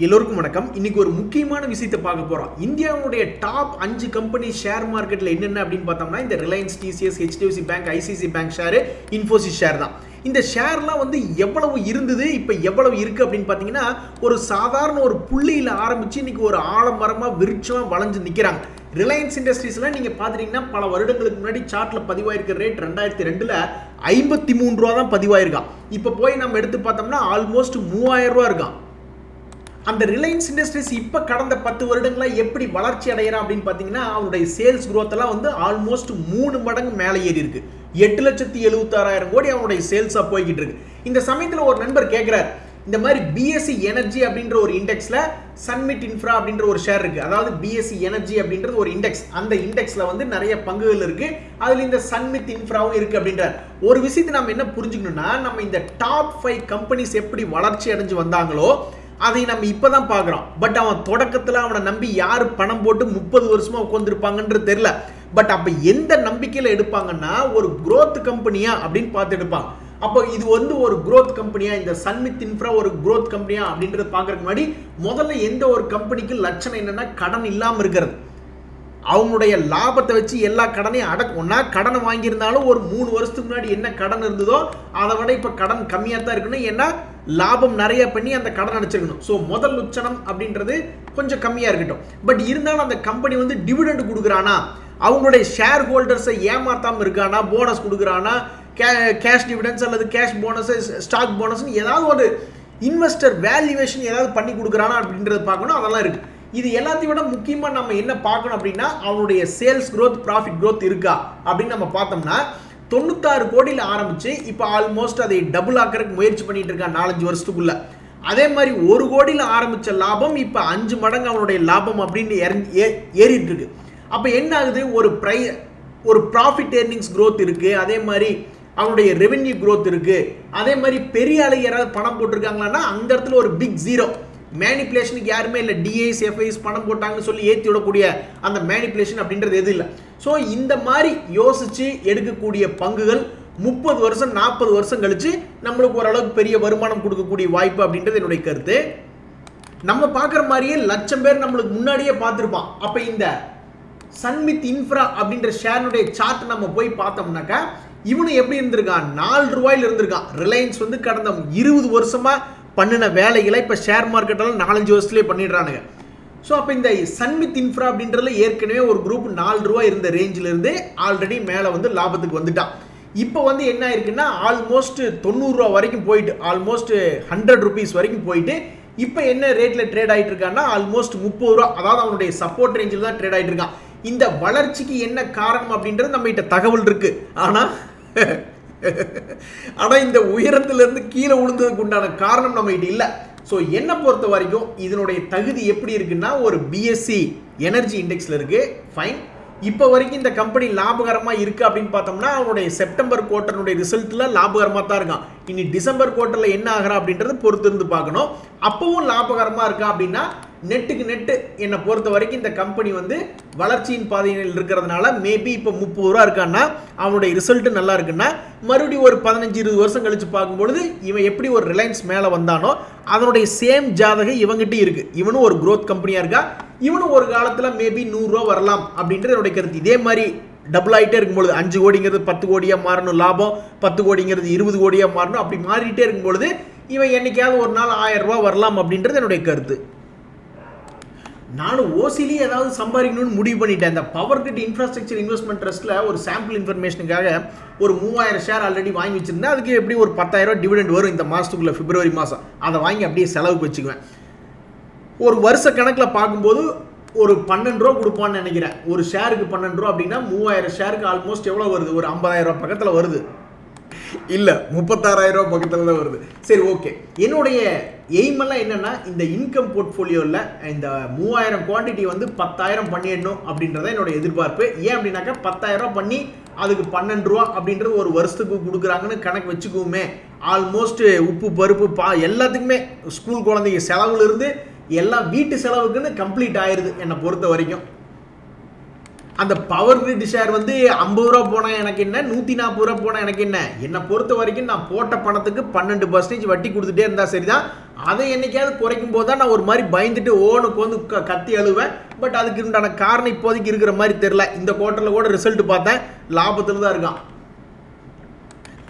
எல்லோருக்கும் வணக்கம். இன்னைக்கு ஒரு முக்கியமான விஷயத்தை பார்க்க போறோம். இந்தியாவுடைய டாப் 5 கம்பெனி ஷேர் மார்க்கெட்ல என்னென்ன அப்படின்னு பார்த்தோம்னா இந்த Reliance, TCS, HDFC bank, ICC bank share, Infosys share தான். இந்த ஷேர்லாம் வந்து எவ்வளவு இருந்தது, இப்போ எவ்வளவு இருக்கு அப்படின்னு பார்த்தீங்கன்னா ஒரு சாதாரண ஒரு புள்ளியில் ஆரம்பிச்சு இன்னைக்கு ஒரு ஆலமரமா விருட்சமா வளைஞ்சு நிற்கிறாங்க. ரிலையன்ஸ் இண்டஸ்ட்ரீஸ்லாம் நீங்க பாத்தீங்கன்னா பல வருடங்களுக்கு முன்னாடி சார்ட்ல பதிவாயிருக்க ரேட் 2002ல 53 ரூபா தான் பதிவாயிருக்கான். இப்போ போய் நம்ம எடுத்து பார்த்தோம்னா ஆல்மோஸ்ட் 3000 ரூபா இருக்கான். அந்த ரிலையன்ஸ் இண்டஸ்ட்ரீஸ் இப்போ கடந்த 10 வருடங்களா எப்படி வளர்ச்சி அடைகிறான் அப்படின்னு பார்த்தீங்கன்னா அவனுடைய சேல்ஸ் குரோத் எல்லாம் வந்து ஆல்மோஸ்ட் 3 மடங்கு மேலே ஏறி இருக்கு. 8,76,000 கோடி அவனுடைய சேல்ஸாக போய்கிட்டு இருக்கு. இந்த சமயத்தில் ஒரு நண்பர் கேட்குறாரு, இந்த மாதிரி பிஎஸ்சி எனர்ஜி அப்படின்ற ஒரு இண்டெக்ஸ்ல சன்மிட் இன்ஃப்ரா அப்படின்ற ஒரு ஷேர் இருக்கு. அதாவது பிஎஸ்சி எனர்ஜி அப்படின்றது ஒரு இண்டெக்ஸ். அந்த இண்டெக்ஸ்ல வந்து நிறைய பங்குகள் இருக்கு. அதுல இந்த சன்மித் இன்ஃப்ராவும் இருக்கு அப்படின்றார். ஒரு விஷயத்தை நம்ம என்ன புரிஞ்சுக்கணும்னா நம்ம இந்த டாப் 5 கம்பெனிஸ் எப்படி வளர்ச்சி அடைஞ்சு வந்தாங்களோ அதை நம்ம இப்பதான் பார்க்குறோம். பட் அவன் தொடக்கத்தில் அவனை நம்பி யார் பணம் போட்டு 30 வருஷமா உட்காந்துருப்பாங்கன்றது தெரியல. பட் அப்போ எந்த நம்பிக்கையில் எடுப்பாங்கன்னா ஒரு growth கம்பெனியா அப்படின்னு பார்த்து எடுப்பாங்க. அப்போ இது வந்து ஒரு growth கம்பெனியா, இந்த சன்மித் இன்ஃப்ரா ஒரு growth கம்பெனியா அப்படின்றது பார்க்கறதுக்கு முன்னாடி முதல்ல எந்த ஒரு கம்பெனிக்கு லட்சணம் என்னன்னா கடன் இல்லாமல் இருக்கிறது. அவங்களுடைய லாபத்தை வச்சு எல்லா கடனையும் ஒன்னா கடனை வாங்கியிருந்தாலும் ஒரு 3 வருஷத்துக்கு முன்னாடி என்ன கடன் இருந்ததோ அதை விட இப்போ கடன் கம்மியாக தான் இருக்கணும். ஏன்னா லாபம் நிறைய பண்ணி அந்த கடன் அடைச்சிருக்கணும். ஸோ முதல் லட்சணம் அப்படின்றது கொஞ்சம் கம்மியாக இருக்கட்டும். பட் இருந்தாலும் அந்த கம்பெனி வந்து டிவிடெண்ட் கொடுக்குறானா, அவங்களுடைய ஷேர் ஹோல்டர்ஸை ஏமாத்தாமல் இருக்கானா, போனஸ் கொடுக்குறானா, கேஷ் டிவிடெண்ட்ஸ் அல்லது கேஷ் போனஸ், ஸ்டாக் போனஸ்ன்னு ஏதாவது ஒரு இன்வெஸ்டர் வேல்யூவேஷன் ஏதாவது பண்ணி கொடுக்குறானா அப்படின்றது பார்க்கணும். அதெல்லாம் இருக்கு. இது எல்லாத்தையும் விட முக்கியமாக நம்ம என்ன பார்க்கணும் அப்படின்னா அவனுடைய சேல்ஸ் growth, ப்ராஃபிட் growth இருக்கா அப்படின்னு நம்ம பார்த்தோம்னா 96 கோடியில் ஆரம்பிச்சு இப்போ ஆல்மோஸ்ட் அதை டபுள் ஆக்கிறதுக்கு முயற்சி பண்ணிட்டு இருக்கான் 4-5 வருஷத்துக்குள்ள. அதே மாதிரி 1 கோடியில் ஆரம்பிச்ச லாபம் இப்போ 5 மடங்கு அவனுடைய லாபம் அப்படின்னு ஏறிட்டு இருக்கு. அப்போ என்ன ஆகுது, ஒரு ப்ராஃபிட் ஏர்னிங்ஸ் growth இருக்கு. அதே மாதிரி அவனுடைய ரெவென்யூ growth இருக்கு. அதே மாதிரி பெரிய ஆளு யாராவது பணம் போட்டிருக்காங்களான்னா அந்த இடத்துல ஒரு பிக் ஜீரோ. மேனிப்புலேஷனுக்கு யாருமே இல்லை. டிஐஸ், எஃப்ஐஸ் பணம் போட்டாங்கன்னு சொல்லி ஏற்றி விடக்கூடிய அந்த மேனிப்புலேஷன் அப்படின்றது எது இல்லை. ஸோ இந்த மாதிரி யோசிச்சு எடுக்கக்கூடிய பங்குகள் 30 வருஷம் 40 வருஷம் கழிச்சு நம்மளுக்கு ஓரளவுக்கு பெரிய வருமானம் கொடுக்கக்கூடிய வாய்ப்பு அப்படின்றது என்னுடைய கருத்து. நம்ம பார்க்குற மாதிரியே லட்சம் பேர் நம்மளுக்கு முன்னாடியே பார்த்துருப்பான். அப்போ இந்த சன்மித் இன்ஃப்ரா அப்படின்ற ஷேருடைய சார்ட் நம்ம போய் பார்த்தோம்னாக்கா இவனு எப்படி இருந்திருக்கான், 4 ரூபாயில் இருந்திருக்கான். ரிலையன்ஸ் வந்து கடந்த 20 வருஷமா பண்ணின வேலைகளை இப்போ ஷேர் மார்க்கெட்டெல்லாம் 4-5 வருஷத்துலேயே பண்ணிடுறானுங்க. ஸோ அப்போ இந்த சன்மித் இன்ஃப்ரா அப்படின்றதுல ஏற்கனவே ஒரு குரூப் 4 ரூபா இருந்த ரேஞ்சிலிருந்து ஆல்ரெடி மேலே வந்து லாபத்துக்கு வந்துட்டான். இப்போ வந்து என்ன ஆயிருக்குன்னா ஆல்மோஸ்ட் 90 ரூபா வரைக்கும் போயிட்டு ஆல்மோஸ்ட் 100 ருபீஸ் வரைக்கும் போயிட்டு இப்போ என்ன ரேட்டில் ட்ரேட் ஆகிட்டு இருக்கான்னா ஆல்மோஸ்ட் 30 ரூபா, அதாவது அவனுடைய சப்போர்ட் ரேஞ்சில் தான் ட்ரேட் ஆகிட்டு இருக்கான். இந்த வளர்ச்சிக்கு என்ன காரணம் அப்படின்றது நம்ம கிட்ட தகவல் இருக்கு. ஆனால் இந்த உயரத்திலிருந்து கீழே விழுந்ததுக்கு உண்டான காரணம் நம்ம கிட்ட இல்லை. ஸோ என்னை பொறுத்த வரைக்கும் இதனுடைய தகுதி எப்படி இருக்குன்னா ஒரு பிஎஸ்சி எனர்ஜி இண்டெக்ஸ்ல இருக்கு. ஃபைன். இப்போ வரைக்கும் இந்த கம்பெனி லாபகரமாக இருக்கு அப்படின்னு பார்த்தோம்னா அவனுடைய செப்டம்பர் குவார்ட்டருடைய ரிசல்ட்ல லாபகரமாக தான் இருக்கான். இனி டிசம்பர் குவார்ட்டரில் என்ன ஆகிறா அப்படின்றது பொறுத்து இருந்து பார்க்கணும். அப்பவும் லாபகரமாக இருக்கா அப்படின்னா நெட்டுக்கு நெட்டு என்னை பொறுத்த வரைக்கும் இந்த கம்பெனி வந்து வளர்ச்சியின் பாதையில் இருக்கிறதுனால மேபி இப்போ 30 ரூபா இருக்கான்னா அவனுடைய ரிசல்ட் நல்லா இருக்குன்னா மறுபடியும் ஒரு 15-20 வருஷம் கழிச்சு பார்க்கும்பொழுது இவன் எப்படி ஒரு ரிலையன்ஸ் மேலே வந்தானோ அதனுடைய சேம் ஜாதகம் இவங்கிட்ட இருக்கு. இவனும் ஒரு growth கம்பெனியாக இருக்கா. இவனும் ஒரு காலத்தில் மேபி 100 ரூபா வரலாம் அப்படின்றது என்னுடைய கருத்து. இதே மாதிரி டபுள் ஆகிட்டே இருக்கும்பொழுது 5 கோடிங்கிறது 10 கோடியாக மாறணும், லாபம் 10 கோடிங்கிறது 20 கோடியாக மாறணும். அப்படி மாறிட்டே இருக்கும்பொழுது இவன் என்னைக்காவது ஒரு நாள் 1000 ரூபா வரலாம் அப்படின்றது என்னுடைய கருத்து. நானும் ஓசிலி ஏதாவது சம்பாதிக்கணும்னு முடிவு பண்ணிட்டேன். இந்த பவர் கிரிட் இன்ஃப்ராஸ்ட்ரக்சர் இன்வெஸ்ட்மெண்ட் ட்ரஸ்ட்டில் ஒரு சாம்பிள் இன்ஃபர்மேஷனுக்காக ஒரு 3000 ஷேர் ஆல்ரெடி வாங்கி வச்சிருந்தேன். அதுக்கு எப்படி ஒரு 10,000 டிவிடெண்ட் வரும் இந்த மாதத்துக்குள்ள, பிப்ரவரி மாதம். அதை வாங்கி அப்படியே செலவுக்கு வச்சுக்குவேன். ஒரு வருஷ கணக்கில் பார்க்கும்போது ஒரு 12 ரூபா கொடுப்பான்னு நினைக்கிறேன். ஒரு ஷேருக்கு 12 ரூபா அப்படின்னா 3000 ஷேருக்கு ஆல்மோஸ்ட் எவ்வளோ வருது, ஒரு 50,000 ரூபா பக்கத்தில் வருது. இல்லை 36,000 ரூபா பக்கத்தில் தான் வருது. சரி, ஓகே. என்னுடைய எய்மெல்லாம் என்னன்னா இந்த இன்கம் போர்ட்ஃபோலியோவில் இந்த 3000 குவான்டிட்டி வந்து 10,000 பண்ணிடணும் அப்படின்றத என்னோட எதிர்பார்ப்பு. ஏன் அப்படின்னாக்கா 10,000 ரூபா பண்ணி அதுக்கு 12 ரூபா அப்படின்றது ஒரு வருஷத்துக்கு கொடுக்குறாங்கன்னு கணக்கு வச்சுக்குவோமே. ஆல்மோஸ்ட் உப்பு பருப்பு எல்லாத்துக்குமே ஸ்கூல் குழந்தைங்க செலவுல இருந்து எல்லாம் வீட்டு செலவுக்குன்னு கம்ப்ளீட் ஆயிடுது என்னை பொறுத்த வரைக்கும். அந்த பவர் கிரிட் ஷேர் வந்து 50 ரூபா போனால் எனக்கு என்ன, 140 ரூபா போனால் எனக்கு என்ன. என்னை பொறுத்த வரைக்கும் நான் போட்ட பணத்துக்கு 12% வட்டி கொடுத்துட்டே இருந்தால் சரிதான். அதை என்னைக்காவது குறைக்கும் போது தான் நான் ஒரு மாதிரி பயந்துட்டு ஓனுக்கு வந்து கத்தி அழுவேன். பட் அதுக்கு உண்டான காரணம் இப்போதைக்கு இருக்கிற மாதிரி தெரியல. இந்த குவார்ட்டரில் கூட ரிசல்ட் பார்த்தேன், லாபத்தில் தான் இருக்கான்.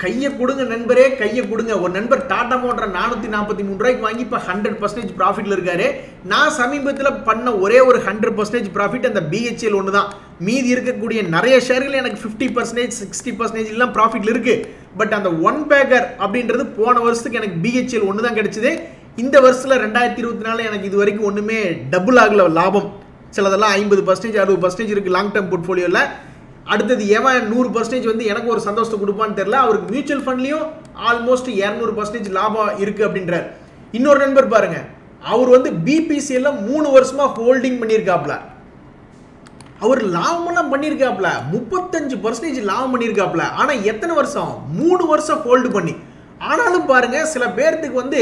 கையை கொடுங்க நண்பரே, கையை கொடுங்க. ஒரு நண்பர் டாடா மோட்டரை 443 ரூபாய்க்கு வாங்கி இப்போ 100% ப்ராஃபிட்ல இருக்காரு. நான் சமீபத்தில் பண்ண ஒரே ஒரு 100% ப்ராஃபிட் அந்த BHEL ஒன்று தான். மீதி இருக்கக்கூடிய நிறைய ஷேர்கள் எனக்கு 50%, 60% எல்லாம் ப்ராஃபிட்ல இருக்கு. பட் அந்த ஒன் பேக்கர் அப்படின்றது போன வருஷத்துக்கு எனக்கு BHEL ஒன்று தான் கிடைச்சது. இந்த வருஷத்தில் 2024 எனக்கு இது வரைக்கும் ஒன்றுமே டபுள் ஆகல லாபம். சிலதெல்லாம் 50%, 60% இருக்கு லாங் டேர்ம் போர்ட்ஃபோலியோவில். அடுத்தது எவன் 100% வந்து எனக்கு ஒரு சந்தோஷத்தை கொடுப்பான்னு தெரியல. அவருக்கு மியூச்சுவல் ஃபண்ட்லையும் ஆல்மோஸ்ட் 200% லாபம் இருக்கு அப்படின்றார். இன்னொரு நண்பர் பாருங்க, அவர் வந்து BPCL 3 வருஷமா ஹோல்டிங் பண்ணியிருக்காப்ல. அவர் லாபமெல்லாம் பண்ணியிருக்காப்ல, 35% லாபம் பண்ணியிருக்காப்ல. ஆனால் எத்தனை வருஷம்? 3 வருஷம் ஹோல்டு பண்ணி. ஆனாலும் பாருங்க, சில பேர்த்துக்கு வந்து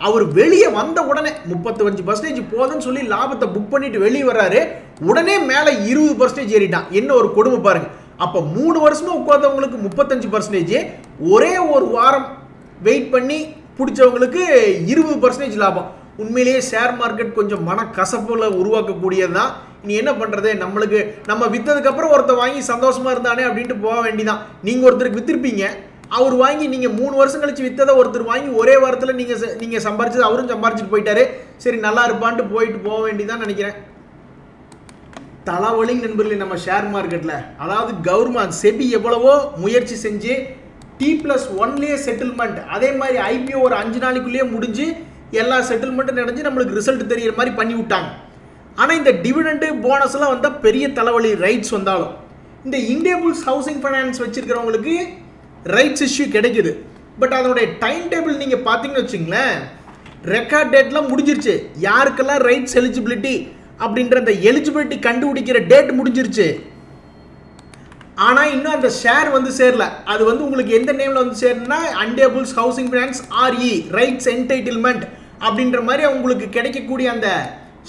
அவர் வெளியே வந்த உடனே 35% போதுன்னு சொல்லி லாபத்தை புக் பண்ணிட்டு வெளியே வர்றாரு, உடனே மேலே 20% ஏறிட்டான். என்ன ஒரு கொடுமை பாருங்க. அப்போ 3 வருஷமா உட்கார்ந்தவங்களுக்கு 35%, ஒரே ஒரு வாரம் வெயிட் பண்ணி பிடிச்சவங்களுக்கு 20% லாபம். உண்மையிலேயே ஷேர் மார்க்கெட் கொஞ்சம் மன கசப்புல உருவாக்கக்கூடியது தான். இனி என்ன பண்றது? நம்மளுக்கு நம்ம வித்ததுக்கு அப்புறம் ஒருத்தர் வாங்கி சந்தோஷமா இருந்தானே அப்படின்ட்டு போக வேண்டிதான். நீங்க ஒருத்தருக்கு வித்திருப்பீங்க, அவர் வாங்கி நீங்க 3 வருஷம் கழிச்சு வித்ததை ஒருத்தர் வாங்கி ஒரே வாரத்தில் நீங்க சம்பாரிச்சது அவரும் சம்பாரிச்சுட்டு போயிட்டாரு. சரி நல்லா இருப்பான்ட்டு போயிட்டு போக வேண்டிதான் நினைக்கிறேன். தலைவலி நண்பர்களே நம்ம ஷேர் மார்க்கெட்ல. அதாவது கவர்மெண்ட் செபி எவ்வளவோ முயற்சி செஞ்சு T+1 செட்டில்மெண்ட், அதே மாதிரி IPO ஒரு 5 நாளைக்குள்ளேயே முடிஞ்சு எல்லா செட்டில்மெண்ட்டும் நடந்து நம்மளுக்கு ரிசல்ட் தெரியிற மாதிரி பண்ணி விட்டாங்க. ஆனால் இந்த டிவிடெண்ட் போனஸ் எல்லாம் வந்தால் பெரிய தலைவலி. ரைட்ஸ் வந்தாலும் இந்த இந்தியா புல்ஸ் ஹவுசிங் ஃபைனான்ஸ் வச்சிருக்கிறவங்களுக்கு ரைட்ஸ் இஷ்யூ கிடைக்குது. பட் அதனுடைய டைம் டேபிள் நீங்க பார்த்தீங்கன்னு வச்சுங்களேன், ரெக்கார்ட் டேட்லாம் முடிஞ்சிருச்சு. யாருக்கெல்லாம் ரைட்ஸ் எலிஜிபிலிட்டி அப்படின்ற அந்த எலிஜிபிலிட்டி கண்டுபிடிக்கிற டேட் முடிஞ்சிருச்சு. ஆனால் இன்னும் அந்த ஷேர் வந்து சேரல. அது வந்து உங்களுக்கு எந்த நேமில் வந்து சேரணும்னா Indiabulls housing finance RE rights entitlement அப்படின்ற மாதிரி உங்களுக்கு கிடைக்கக்கூடிய அந்த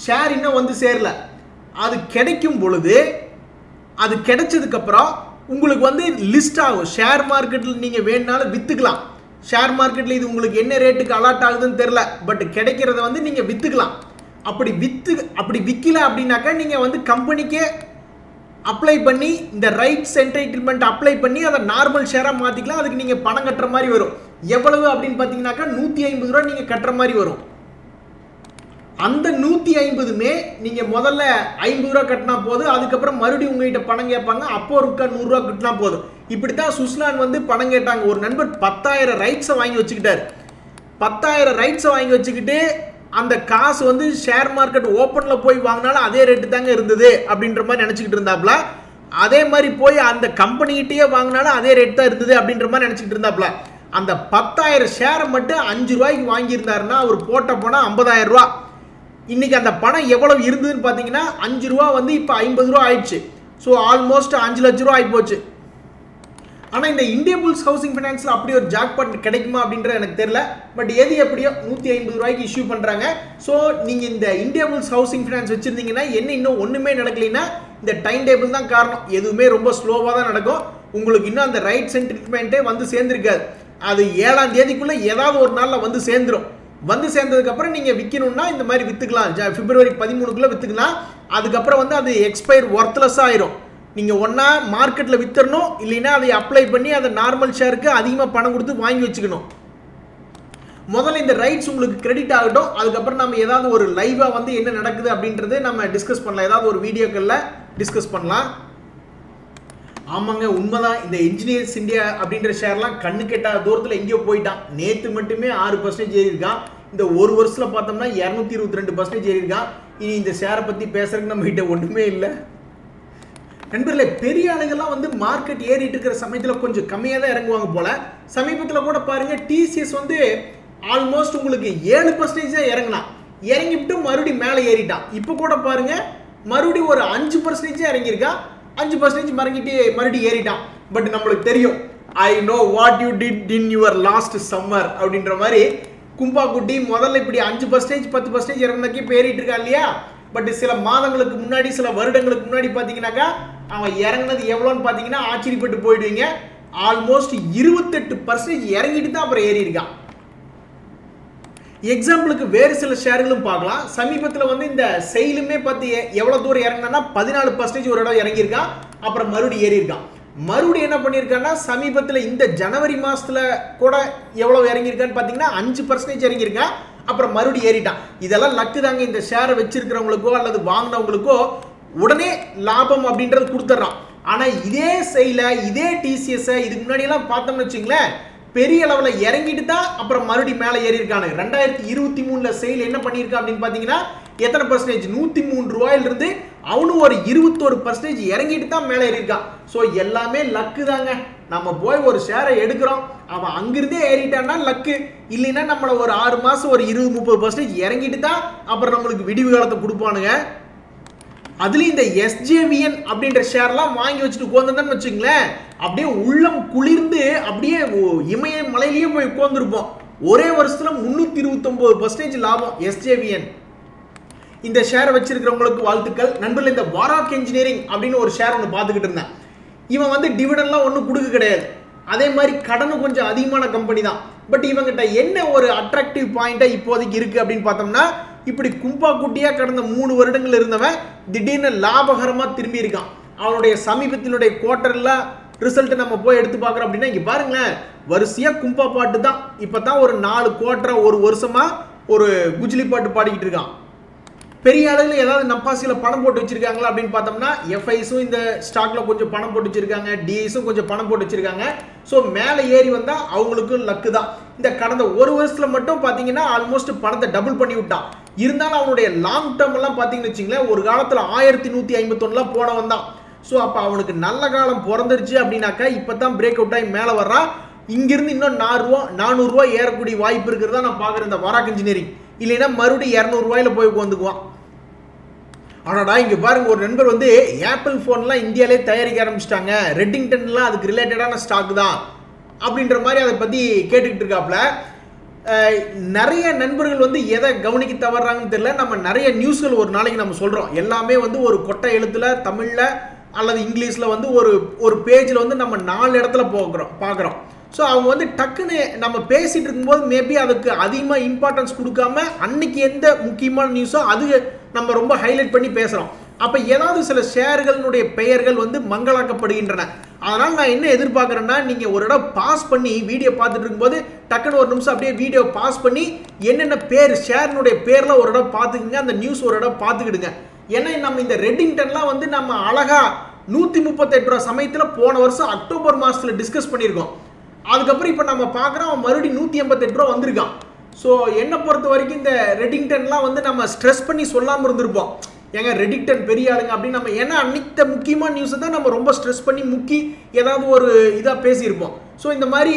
ஷேர் இன்னும் வந்து சேரல. அது கிடைக்கும் பொழுது, அது கிடைச்சதுக்கப்புறம் உங்களுக்கு வந்து லிஸ்ட் ஆகும். ஷேர் மார்க்கெட்டில் நீங்கள் வேணுனாலும் விற்றுக்கலாம். ஷேர் மார்க்கெட்டில் இது உங்களுக்கு என்ன ரேட்டுக்கு அலாட் ஆகுதுன்னு தெரில, பட் கிடைக்கிறத வந்து நீங்கள் விற்றுக்கலாம். அப்படி விற்கல அப்படின்னாக்கா நீங்கள் வந்து கம்பெனிக்கே அப்ளை பண்ணி இந்த ரைட்ஸ் என்டைட்டில்மெண்ட் அப்ளை பண்ணி அதை நார்மல் ஷேராக மாற்றிக்கலாம். அதுக்கு நீங்கள் பணம் கட்டுற மாதிரி வரும். எவ்வளவு அப்படின்னு பார்த்தீங்கன்னாக்கா 150 ரூபா நீங்கள் கட்டுற மாதிரி வரும். அந்த 150மே நீங்க முதல்ல 50 ரூபா கட்டினா போதும். அதுக்கப்புறம் மறுபடியும் உங்ககிட்ட பணம் கேட்பாங்க, அப்போ ஒரு 100 ரூபா கட்டினா போதும். இப்படித்தான் சுவிட்சர்லாந்து வந்து பணம் கேட்டாங்க. ஒரு நண்பர் 10,000 ரைட்ஸை வாங்கி வச்சுக்கிட்டாரு. 10,000 ரைட்ஸை வாங்கி வச்சுக்கிட்டு அந்த காசு வந்து ஷேர் மார்க்கெட் ஓப்பன்ல போய் வாங்கினாலும் அதே ரேட்டு தாங்க இருந்தது அப்படின்ற மாதிரி நினைச்சுக்கிட்டு இருந்தாப்ல. அதே மாதிரி போய் அந்த கம்பெனிகிட்டயே வாங்கினாலும் அதே ரேட் தான் இருந்தது அப்படின்ற மாதிரி நினைச்சுக்கிட்டு இருந்தாப்ல. அந்த 10,000 ஷேரை மட்டும் 5 ரூபாய்க்கு வாங்கியிருந்தாருன்னா அவர் போட்ட பணம் 50,000 ரூபா. இன்னைக்கு அந்த பணம் எவ்வளவு இருந்ததுன்னு பார்த்தீங்கன்னா 5 ரூபா வந்து இப்போ 50 ரூபா ஆயிடுச்சு. ஸோ ஆல்மோஸ்ட் 5 லட்ச ரூபா ஆகி போச்சு. ஆனால் இந்த இந்தியா புல்ஸ் ஹவுசிங் ஃபைனான்ஸில் அப்படி ஒரு ஜாக்பாட் கிடைக்குமா அப்படின்றது எனக்கு தெரியல. பட் எது எப்படியோ 150 ரூபாய்க்கு இஷ்யூ பண்ணுறாங்க. ஸோ நீங்கள் இந்த இந்தியா புல்ஸ் ஹவுசிங் ஃபைனான்ஸ் வச்சுருந்தீங்கன்னா என்ன இன்னும் ஒன்றுமே நடக்கலைன்னா இந்த டைம் டேபிள் தான் காரணம். எதுவுமே ரொம்ப ஸ்லோவாக தான் நடக்கும். உங்களுக்கு இன்னும் அந்த ரைட் சென்டில்மெண்ட்டே வந்து சேர்ந்துருக்காது. அது 7ஆம் தேதிக்குள்ளே ஏதாவது ஒரு நாளில் வந்து சேர்ந்துடும். வந்து சேர்ந்ததுக்கப்புறம் நீங்கள் விற்கணும்னா இந்த மாதிரி விற்றுக்கலாம். பிப்ரவரி 13க்குள்ளே விற்றுக்கலாம். அதுக்கப்புறம் வந்து அது எக்ஸ்பயர் ஒர்த்லெஸ்ஸாக ஆயிரும். நீங்கள் ஒன்றா மார்க்கெட்டில் விற்றுறணும், இல்லைன்னா அதை அப்ளை பண்ணி அதை நார்மல் ஷேருக்கு அதிகமாக பணம் கொடுத்து வாங்கி வச்சுக்கணும். முதல்ல இந்த ரைட்ஸ் உங்களுக்கு கிரெடிட் ஆகட்டும். அதுக்கப்புறம் நம்ம ஏதாவது ஒரு லைவாக வந்து என்ன நடக்குது அப்படின்றது நம்ம டிஸ்கஸ் பண்ணலாம். ஏதாவது ஒரு வீடியோக்களில் டிஸ்கஸ் பண்ணலாம். ஆமாங்க, உண்மைதான். இந்த இன்ஜினியர்ஸ் இந்தியா அப்படின்ற ஷேர்லாம் கண்ணு கெட்டாத தூரத்தில் எங்கேயோ போயிட்டான். நேற்று மட்டுமே 6% ஏறியிருக்கான். இந்த ஒரு வருஷத்தில் பார்த்தோம்னா 222% ஏறியிருக்கான். இனி இந்த ஷேரை பற்றி பேசுறதுக்கு நம்ம கிட்ட ஒன்றுமே இல்லை. நண்பர்களே, பெரிய ஆளுங்கள்லாம் வந்து மார்க்கெட் ஏறிட்டு இருக்கிற சமயத்தில் கொஞ்சம் கம்மியாக தான் இறங்குவாங்க போல. சமீபத்தில் கூட பாருங்க, TCS வந்து ஆல்மோஸ்ட் உங்களுக்கு 7% தான் இறங்கினான். இறங்கிவிட்டு மறுபடியும் மேலே ஏறிட்டான். இப்போ கூட பாருங்க, மறுபடியும் ஒரு 5% இறங்கியிருக்கான். 5% மறுபடியும் ஏறிட்டான். பட் நம்மளுக்கு தெரியும், I know what you did in your last summer அப்படின்ற மாதிரி கும்பா குட்டி முதல்ல இப்படி 5% 10% இறங்கினாக்கி இப்போ ஏறிட்டு இருக்கா இல்லையா. பட் சில மாதங்களுக்கு முன்னாடி, சில வருடங்களுக்கு முன்னாடி பார்த்தீங்கன்னாக்கா அவன் இறங்கினது எவ்வளோன்னு பார்த்தீங்கன்னா ஆச்சரியப்பட்டு போயிடுவீங்க. ஆல்மோஸ்ட் 28% இறங்கிட்டு தான் அப்புறம் ஏறி இருக்கான். எக்ஸாம்பிளுக்கு வேறு சில ஷேர்களும் பார்க்கலாம். சமீபத்தில் வந்து இந்த செயலுமே பார்த்து எவ்வளோ தூரம் இறங்கினா 14% ஒரு இடம் இறங்கியிருக்கான், அப்புறம் மறுபடியும் ஏறி இருக்கான். மறுபடியும் என்ன பண்ணியிருக்கான்னா சமீபத்தில் இந்த ஜனவரி மாதத்தில் கூட எவ்வளோ இறங்கியிருக்கான்னு பார்த்தீங்கன்னா 5% இறங்கியிருக்கான், அப்புறம் மறுபடியும் ஏறிட்டான். இதெல்லாம் லக்கு தாங்க. இந்த ஷேரை வச்சிருக்கிறவங்களுக்கோ அல்லது வாங்கினவங்களுக்கோ உடனே லாபம் அப்படின்றது கொடுத்துட்றான். ஆனால் இதே செயல இதே டிசிஎஸ் இதுக்கு முன்னாடியெல்லாம் பார்த்தோம்னு வச்சுங்களேன், பெரிய அளவில் இறங்கிட்டு தான் அப்புறம் மறுபடியும் மேலே ஏறி இருக்கானு. 2023 செயல் என்ன பண்ணியிருக்கான் அப்படின்னு பார்த்தீங்கன்னா எத்தனை பர்சன்டேஜ், 103 ரூபாயிலிருந்து அவனும் ஒரு 21% இறங்கிட்டு தான் மேலே ஏறி இருக்கான். ஸோ எல்லாமே லக்கு தாங்க. நம்ம போய் ஒரு ஷேரை எடுக்கிறோம், அவன் அங்கிருந்தே ஏறிட்டான்னா லக்கு, இல்லைன்னா நம்மளை ஒரு 6 மாதம் ஒரு 20-30% இறங்கிட்டு தான் அப்புறம் நம்மளுக்கு விடிவு காலத்தை கொடுப்பானுங்க. அதுலேயும் இந்த SJVN அப்படின்ற ஷேர்லாம் வாங்கி வச்சுட்டு உட்காந்துன்னு வச்சுங்களேன், அப்படியே உள்ளம் குளிர்ந்து அப்படியே இமய மலையிலேயே போய் உட்காந்துருப்போம். ஒரே வருஷத்தில் 329% லாபம் SJVN. இந்த ஷேரை வச்சிருக்கிறவங்களுக்கு வாழ்த்துக்கள். நண்பர்கள், இந்த வாராக் இன்ஜினியரிங் அப்படின்னு ஒரு ஷேர் ஒன்று பார்த்துக்கிட்டு இருந்தேன். இவன் வந்து டிவிடெண்ட்லாம் ஒன்றும் கொடுக்க கிடையாது, அதே மாதிரி கடனும் கொஞ்சம் அதிகமான கம்பெனி தான். பட் இவங்கிட்ட என்ன ஒரு அட்ராக்டிவ் பாயிண்டாக இப்போதைக்கு இருக்குது அப்படின்னு பார்த்தோம்னா, இப்படி கும்பா குட்டியாக கடந்த 3 வருடங்கள் இருந்தவன் திடீர்னு லாபகரமாக திரும்பி இருக்கான். அவனுடைய சமீபத்தினுடைய குவார்டரில் ரிசல்ட் நம்ம போய் எடுத்து பார்க்குறோம் அப்படின்னா இங்கே பாருங்களேன், வரிசையாக கும்பா பாட்டு தான். இப்போ தான் ஒரு 4 குவார்டராக ஒரு வருஷமாக ஒரு குஜிலி பாட்டு பாடிக்கிட்டு இருக்கான். பெரிய அளவில் ஏதாவது நப்பாசியில் பணம் போட்டு வச்சிருக்காங்களா அப்படின்னு பார்த்தோம்னா எஃப்ஐஸும் இந்த ஸ்டாக்ல கொஞ்சம் பணம் போட்டு வச்சிருக்காங்க, டிஐஸும் கொஞ்சம் பணம் போட்டு வச்சிருக்காங்க. ஸோ மேலே ஏறி வந்தால் அவங்களுக்கும் லக்கு தான். இந்த கடந்த ஒரு வருஷத்தில் மட்டும் பார்த்தீங்கன்னா ஆல்மோஸ்ட் பணத்தை டபுள் பண்ணி விட்டான். இருந்தாலும் அவனுடைய லாங் டேர்ம் எல்லாம் பார்த்தீங்கன்னு வச்சிங்களேன், ஒரு காலத்தில் 1151 போனவன் தான். ஸோ அப்போ அவனுக்கு நல்ல காலம் பிறந்துருச்சு அப்படின்னாக்கா இப்போ தான் பிரேக் அவுட் ஆகி மேலே வர்றான். இங்கிருந்து இன்னும் 400 ரூபா ஏறக்கூடிய வாய்ப்பு இருக்கிறதா நான் பார்க்குறேன் இந்த வாராக் இன்ஜினியரிங். இல்லைன்னா மறுபடியும் 200 ரூபாயில் போய் உட்காந்துக்குவான். ஆனாடா இங்கே பாருங்க, ஒரு நண்பர் வந்து ஆப்பிள் ஃபோன்லாம் இந்தியாவிலே தயாரிக்க ஆரம்பிச்சிட்டாங்க, ரெட்டிங்டன்லாம் அதுக்கு ரிலேட்டடான ஸ்டாக் தான் அப்படின்ற மாதிரி அதை பற்றி கேட்டுக்கிட்டு இருக்காப்புல. நிறைய நண்பர்கள் வந்து எதை கவனிக்க தவறாங்கன்னு தெரியல. நம்ம நிறைய நியூஸ்கள் ஒரு நாளைக்கு நம்ம சொல்கிறோம், எல்லாமே வந்து ஒரு கொட்டை எழுத்தில் தமிழில் அல்லது இங்கிலீஷில் வந்து ஒரு பேஜில் வந்து நம்ம 4 இடத்துல பார்க்குறோம். ஸோ அவங்க வந்து டக்குன்னு நம்ம பேசிகிட்டு இருக்கும்போது மேபி அதுக்கு அதிகமாக இம்பார்ட்டன்ஸ் கொடுக்காம அன்னைக்கு எந்த முக்கியமான நியூஸோ அது நம்ம ரொம்ப ஹைலைட் பண்ணி பேசுகிறோம். அப்போ ஏதாவது சில ஷேர்களுடைய பெயர்கள் வந்து மங்களாக்கப்படுகின்றன. அதனால் நான் என்ன எதிர்பார்க்குறேன்னா, நீங்கள் ஒரு இடம் பாஸ் பண்ணி வீடியோ பார்த்துட்டு இருக்கும்போது டக்குன்னு ஒரு நிமிஷம் அப்படியே வீடியோ பாஸ் பண்ணி என்னென்ன பேர் ஷேரினுடைய பேரில் ஒரு இடம் பார்த்துக்குங்க, அந்த நியூஸ் ஒரு இடம் பார்த்துக்கிடுங்க. ஏன்னா நம்ம இந்த ரெட்டிங்டன்லாம் வந்து நம்ம அழகாக 138 ரூபா சமயத்தில் போன வருஷம் அக்டோபர் மாதத்தில் டிஸ்கஸ் பண்ணியிருக்கோம். அதுக்கப்புறம் இப்போ நம்ம பார்க்குறோம் அவன் மறுபடியும் 188 ரூபா வந்திருக்கான். ஸோ என்னை பொறுத்த வரைக்கும் இந்த ரெட்டிங்டன்லாம் வந்து நம்ம ஸ்ட்ரெஸ் பண்ணி சொல்லாமல் இருந்திருப்போம், ஏங்க ரெட்டிங்டன் பெரிய ஆளுங்க அப்படின்னு. நம்ம ஏன்னா அன்னைக்கு முக்கியமான நியூஸை தான் நம்ம ரொம்ப ஸ்ட்ரெஸ் பண்ணி ஏதாவது ஒரு இதாக பேசியிருப்போம். ஸோ இந்த மாதிரி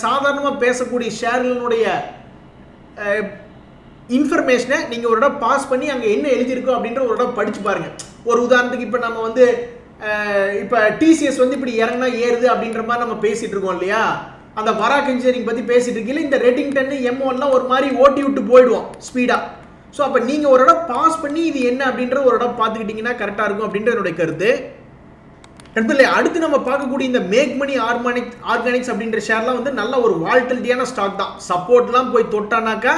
சாதாரணமாக பேசக்கூடிய ஷேர்களுடைய இன்ஃபர்மேஷனை நீங்கள் ஒரு இடம் பாஸ் பண்ணி அங்கே என்ன எழுதியிருக்கோம் அப்படின்ற ஒரு இடம் படித்து பாருங்கள். ஒரு உதாரணத்துக்கு இப்போ நம்ம வந்து இப்போ டிசிஎஸ் வந்து இப்படி இறங்கினா ஏறுது அப்படின்ற மாதிரி நம்ம பேசிகிட்டு இருக்கோம் இல்லையா, அந்த வாராக் இன்ஜினியரிங் பற்றி பேசிகிட்டு இருக்கீங்களா, இந்த ரெட்டிங்டன் M1லாம் ஒரு மாதிரி ஓட்டி விட்டு போயிடுவோம் ஸ்பீடாக. ஸோ அப்போ நீங்கள் ஒரு இடம் பாஸ் பண்ணி இது என்ன அப்படின்ற ஒரு இடம் பார்த்துக்கிட்டிங்கன்னா கரெக்டாக இருக்கும் அப்படின்ற என்னுடைய கருத்து. நண்பர்களே, அடுத்து நம்ம பார்க்கக்கூடிய இந்த மேக் மணி ஆர்கானிக்ஸ் அப்படின்ற ஷேர்லாம் வந்து நல்ல ஒரு வால்டிலிட்டியான ஸ்டாக் தான். சப்போர்ட்லாம் போய் தொட்டானாக்கா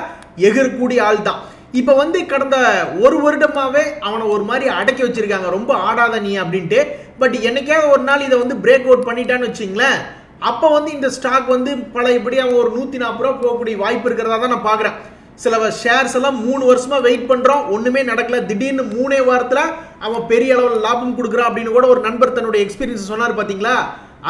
எகிரக்கூடிய ஆள் தான். இப்போ வந்து கடந்த ஒரு வருடமாகவே அவனை ஒரு மாதிரி அடக்கி வச்சிருக்காங்க, ரொம்ப ஆடாத நீ அப்படின்ட்டு. பட் என்னைக்காவது ஒரு நாள் இதை வந்து பிரேக் அவுட் பண்ணிட்டான்னு வச்சிங்களேன், அப்போ வந்து இந்த ஸ்டாக் வந்து பழையபடி அவன் ஒரு 140 ரூபா போகக்கூடிய வாய்ப்பு இருக்கிறதா தான் நான் பார்க்குறேன். சில ஷேர்ஸ் எல்லாம் 3 வருஷமா வெயிட் பண்ணுறோம், ஒன்றுமே நடக்கல. திடீர்னு 3 வாரத்தில் அவன் பெரிய அளவில் லாபம் கொடுக்குறான் அப்படின்னு கூட ஒரு நண்பர் தன்னுடைய எக்ஸ்பீரியன்ஸ் சொன்னார் பார்த்தீங்களா.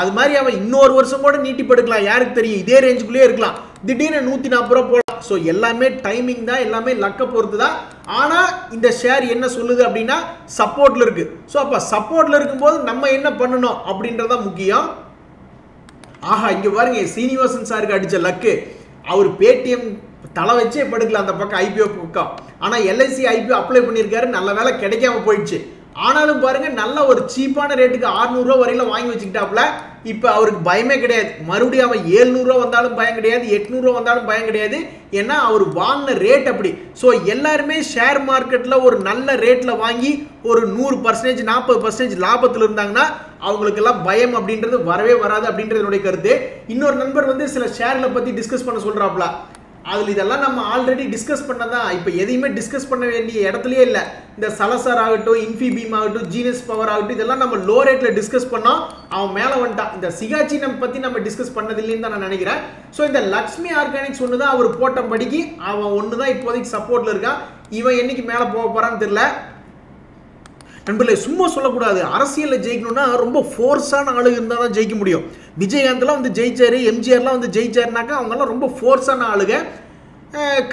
அது மாதிரி அவன் இன்னொரு வருஷம் கூட நீட்டிப்படுக்கலாம், யாருக்கு தெரியும், இதே ரேஞ்சுக்குள்ளேயே இருக்கலாம். திடீர்னு 140 ரூபா போகலாம். ஸோ எல்லாமே டைமிங் தான், எல்லாமே லக்கை பொறுத்து தான். ஆனால் இந்த ஷேர் என்ன சொல்லுது அப்படின்னா சப்போர்ட்டில் இருக்குது. ஸோ அப்போ சப்போர்ட்டில் இருக்கும்போது நம்ம என்ன பண்ணணும் அப்படின்றதான் முக்கியம். ஆஹா, இங்கே பாருங்க, சீனிவாசன் சாருக்கு அடித்த லக்கு. அவர் பேடிஎம் தலை வச்சே படுக்கல அந்த பக்கம் ஐபிஓ பக்கம். ஆனால் எல்ஐசி ஐபிஓ அப்ளை பண்ணியிருக்காரு, நல்ல வேலை கிடைக்காம போயிடுச்சு. ஆனாலும் பாருங்க, நல்ல ஒரு சீப்பான ரேட்டுக்கு 600 ரூபா வரையில வாங்கி வச்சுக்கிட்டாப்புல. இப்போ அவருக்கு பயமே கிடையாது. மறுபடியும் அவன் 700 ரூபா வந்தாலும் பயம் கிடையாது, 800 ரூபா வந்தாலும் பயம் கிடையாது. ஏன்னா அவர் வாங்கின ரேட் அப்படி. ஸோ எல்லாருமே ஷேர் மார்க்கெட்டில் ஒரு நல்ல ரேட்டில் வாங்கி ஒரு 100%, 40% லாபத்தில் இருந்தாங்கன்னா அவங்களுக்கெல்லாம் பயம் அப்படின்றது வரவே வராது அப்படின்றது என்னுடைய கருத்து. இன்னொரு நண்பர் வந்து சில ஷேர்களை பற்றி டிஸ்கஸ் பண்ண சொல்கிறாப்புல. அதில் இதெல்லாம் நம்ம ஆல்ரெடி டிஸ்கஸ் பண்ணதான். இப்போ எதையுமே டிஸ்கஸ் பண்ண வேண்டிய இடத்துலயே இல்லை. இந்த சலசார் ஆகட்டும், இன்ஃபிபீம் ஆகட்டும், ஜீனஸ் பவர் ஆகட்டும், இதெல்லாம் நம்ம லோ ரேட்ல டிஸ்கஸ் பண்ணோம். அவன் மேலே வந்துட்டான். இந்த சிகாச்சி நம்ம பற்றி நம்ம டிஸ்கஸ் பண்ணதில்லைன்னு தான் நான் நினைக்கிறேன். ஸோ இந்த லக்ஷ்மி ஆர்கானிக்ஸ் ஒன்று தான் அவர் போட்ட படிக்கு அவன் ஒன்று தான் இப்போதைக்கு சப்போர்ட்ல இருக்கான். இவன் என்னைக்கு மேலே போக போறான்னு தெரியல. நண்பர்களே, சும்மா சொல்லக்கூடாது. அரசியலில் ஜெயிக்கணும்னா ரொம்ப ஃபோர்ஸான ஆளு இருந்தால் தான் ஜெயிக்க முடியும். விஜயகாந்த்லாம் வந்து ஜெயிச்சாரு, எம்ஜிஆர்லாம் வந்து ஜெயிச்சாருனாக்கா அவங்கெல்லாம் ரொம்ப ஃபோர்ஸான ஆளுங்க.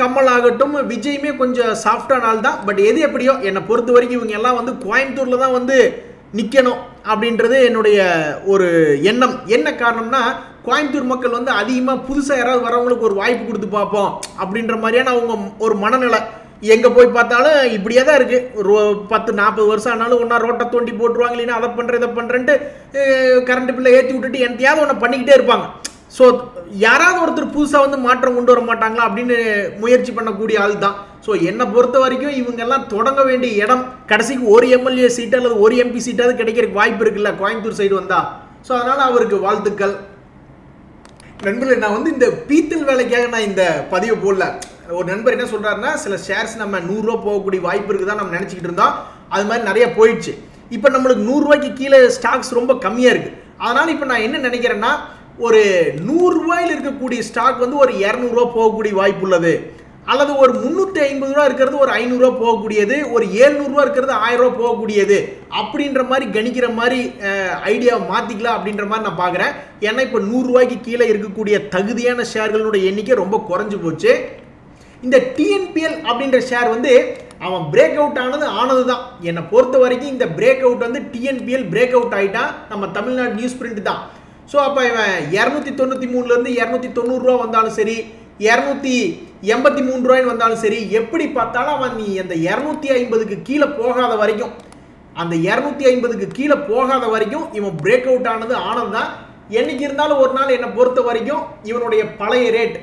கமல் ஆகட்டும், விஜயுமே கொஞ்சம் சாஃப்டான ஆள் தான். பட் எது எப்படியோ என்னை பொறுத்த வரைக்கும் இவங்க எல்லாம் வந்து கோயம்புத்தூரில் தான் வந்து நிற்கணும் அப்படின்றது என்னுடைய ஒரு எண்ணம். என்ன காரணம்னா, கோயம்புத்தூர் மக்கள் வந்து அதிகமாக புதுசாக யாராவது வரவங்களுக்கு ஒரு வாய்ப்பு கொடுத்து பார்ப்போம் அப்படின்ற மாதிரியான அவங்க ஒரு மனநிலை. எங்கே போய் பார்த்தாலும் இப்படியே தான் இருக்குது. ஒரு 10-40 வருஷம் ஆனாலும் ஒன்றா ரோட்டை தோண்டி போட்டுருவாங்க, இல்லைன்னா அதை பண்ணுறேன் இதை பண்ணுறேன்ட்டு கரண்ட் பில்லை ஏற்றி விட்டுட்டு எந்தையாவது ஒன்று பண்ணிக்கிட்டே இருப்பாங்க. ஸோ யாராவது ஒருத்தர் புதுசாக வந்து மாற்றம் கொண்டு வர மாட்டாங்களா அப்படின்னு முயற்சி பண்ணக்கூடிய ஆள் தான். ஸோ என்னை பொறுத்த வரைக்கும் இவங்கெல்லாம் தொடங்க வேண்டிய இடம் கடைசிக்கு ஒரு எம்எல்ஏ சீட்டு அல்லது ஒரு எம்பி சீட்டாவது கிடைக்கிறதுக்கு வாய்ப்பு இருக்குல்ல கோயம்புத்தூர் சைடு வந்தா. ஸோ அதனால் அவருக்கு வாழ்த்துக்கள். நண்பர்களே, நான் வந்து இந்த பீத்தல் வேலைக்காக நான் இந்த பதிவை போடல. ஒரு நண்பர் என்ன சொல்றாருன்னா, சில ஷேர்ஸ் நம்ம 100 ரூபா போகக்கூடிய வாய்ப்பு இருக்குதான் நம்ம நினைச்சிக்கிட்டு இருந்தோம். அது மாதிரி நிறைய போயிடுச்சு. இப்போ நம்மளுக்கு 100 ரூபாய்க்கு கீழே ஸ்டாக்ஸ் ரொம்ப கம்மியாக இருக்கு. அதனால இப்போ நான் என்ன நினைக்கிறேன்னா, ஒரு 100 ரூபாயில் இருக்கக்கூடிய ஸ்டாக் வந்து ஒரு 200 ரூபா போகக்கூடிய வாய்ப்பு உள்ளது. அல்லது ஒரு 350 ரூபா இருக்கிறது ஒரு 500 ரூபா போகக்கூடியது, ஒரு 700 ரூபா இருக்கிறது 1000 ரூபா போகக்கூடியது அப்படின்ற மாதிரி கணிக்கிற மாதிரி ஐடியாவை மாற்றிக்கலாம் அப்படின்ற மாதிரி நான் பார்க்குறேன். ஏன்னா இப்போ 100 ரூபாய்க்கு கீழே இருக்கக்கூடிய தகுதியான ஷேர்களுடைய எண்ணிக்கை ரொம்ப குறைஞ்சு போச்சு. இந்த டிஎன்பிஎல் அப்படின்ற ஷேர் வந்து அவன் பிரேக் அவுட் ஆனது தான். என்னை பொறுத்த வரைக்கும் இந்த பிரேக் அவுட் வந்து டிஎன்பிஎல் பிரேக் அவுட் ஆகிட்டான். நம்ம தமிழ்நாடு நியூஸ் பிரிண்ட் தான். ஸோ அப்போ இவன் 293 290 ரூபா வந்தாலும் சரி, 283 ரூபாய்னு வந்தாலும் சரி, எப்படி பார்த்தாலும் அவன் நீ அந்த 250க்கு கீழே போகாத வரைக்கும், அந்த 250க்கு கீழே போகாத வரைக்கும் இவன் பிரேக் அவுட் ஆனது தான். என்னைக்கு இருந்தாலும் ஒரு நாள் என்னை பொறுத்த வரைக்கும் இவனுடைய பழைய ரேட்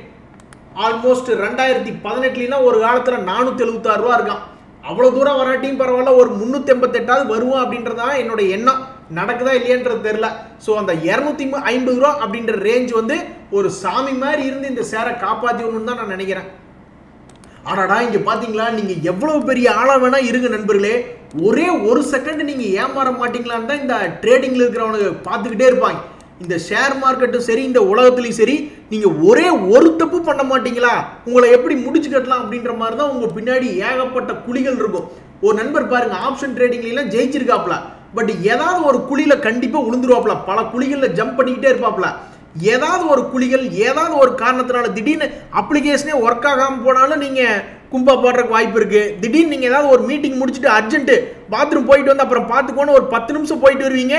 ஆல்மோஸ்ட் 2018 ஒரு காலத்தில் 476 ரூபா இருக்கான். அவ்வளோ தூரம் வராட்டியும் பரவாயில்ல, ஒரு 388 வருவான் அப்படின்றதான் என்னுடைய எண்ணம். நடக்குதா இல்லையன்றது தெரியல. ஸோ அந்த 250 ரூபா அப்படின்ற ரேஞ்ச் வந்து ஒரு சாமி மாதிரி இருந்து இந்த ஷேரை காப்பாற்றிடணும்னு தான் நான் நினைக்கிறேன். ஆனாடா இங்கே பார்த்தீங்களா, நீங்கள் எவ்வளோ பெரிய ஆளாக வேணா இருங்க நண்பர்களே, ஒரே ஒரு செகண்ட் நீங்கள் ஏமாற மாட்டீங்களான்னு தான் இந்த ட்ரேடிங்கில் இருக்கிறவனுக்கு பார்த்துக்கிட்டே இருப்பாங்க. இந்த ஷேர் மார்க்கெட்டும் சரி, இந்த உலகத்துலையும் சரி, நீங்கள் ஒரே ஒரு தப்பு பண்ண மாட்டீங்களா, உங்களை எப்படி முடிச்சு கட்டலாம் அப்படின்ற மாதிரி தான் உங்கள் பின்னாடி ஏகப்பட்ட குழிகள் இருக்கும். ஒரு நண்பர் பாருங்க, ஆப்ஷன் ட்ரேடிங்லாம் ஜெயிச்சிருக்காப்ல, பட் ஏதாவது ஒரு குழியில் கண்டிப்பாக விழுந்துருவாப்ல. பல குழிகளில் ஜம்ப் பண்ணிக்கிட்டே இருப்பாப்ல. ஏதாவது ஒரு குழிகள், ஏதாவது ஒரு காரணத்தினால திடீர்னு அப்ளிகேஷனே ஒர்க் ஆகாமல் போனாலும் நீங்கள் கும்பா போடுறதுக்கு வாய்ப்பு இருக்குது. திடீர்னு நீங்கள் ஏதாவது ஒரு மீட்டிங் முடிச்சுட்டு அர்ஜென்ட்டு பாத்ரூம் போயிட்டு வந்து அப்புறம் பார்த்துக்கோன்னு ஒரு 10 நிமிஷம் போயிட்டு வருவீங்க,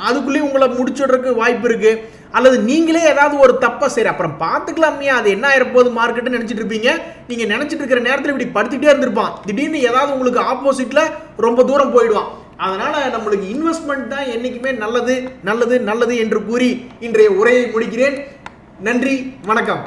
அதுக்குள்ளேயும் உங்களை முடிச்சுடுறதுக்கு வாய்ப்பு இருக்குது. அல்லது நீங்களே ஏதாவது ஒரு தப்பாக சரி அப்புறம் பார்த்துக்கலாமையா, அது என்ன ஆயிரப்போகுது மார்க்கெட்டுன்னு நினச்சிட்டு இருப்பீங்க. நீங்கள் நினச்சிட்டு இருக்கிற நேரத்தில் இப்படி படுத்துக்கிட்டே இருந்திருப்பான். திடீர்னு ஏதாவது உங்களுக்கு ஆப்போசிட்டில் ரொம்ப தூரம் போயிடுவான். அதனால் நம்மளுக்கு இன்வெஸ்ட்மெண்ட் தான் என்றைக்குமே நல்லது நல்லது நல்லது என்று கூறி இன்றைய உரையை முடிக்கிறேன். நன்றி, வணக்கம்.